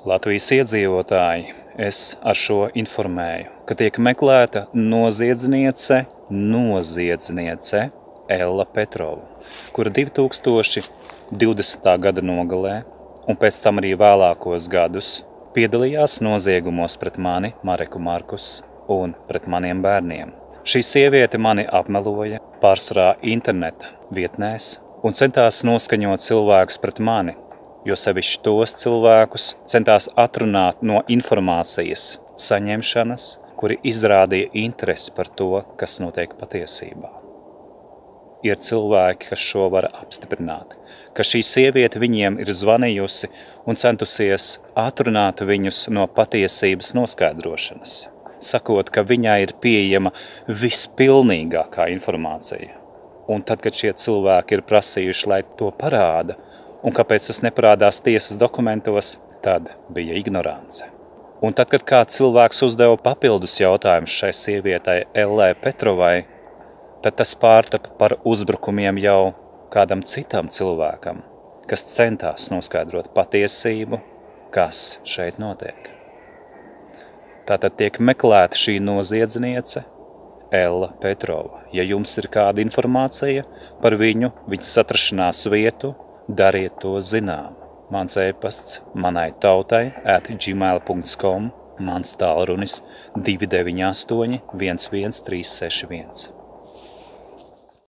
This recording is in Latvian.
Latvijas iedzīvotāji, es ar šo informēju, ka tiek meklēta noziedzniece Ella Petrova, kura 2020. gada nogalē un pēc tam arī vēlākos gadus piedalījās noziegumos pret mani, Mareku Markus, un pret maniem bērniem. Šī sieviete mani apmeloja pārsvarā interneta vietnēs un centās noskaņot cilvēkus pret mani, jo sevišķi tos cilvēkus centās atrunāt no informācijas saņemšanas, kuri izrādīja interesi par to, kas notiek patiesībā. Ir cilvēki, kas šo var apstiprināt, ka šī sieviete viņiem ir zvanījusi un centusies atrunāt viņus no patiesības noskaidrošanas, sakot, ka viņai ir pieejama vispilnīgākā informācija. Un tad, kad šie cilvēki ir prasījuši, lai to parāda, un kāpēc tas neparādās tiesas dokumentos, tad bija ignorance. Un tad, kad kāds cilvēks uzdeva papildus jautājumus šai sievietei Ellai Petrovai, tad tas pārtapa par uzbrukumiem jau kādam citam cilvēkam, kas centās noskaidrot patiesību, kas šeit notiek. Tātad tiek meklēta šī noziedzniece Ella Petrova. Ja jums ir kāda informācija par viņu, viņas atrašanās vietu, dariet to zinām. Mans e-pasts manaitautai@gmail.com, mans tālrunis 298 11361.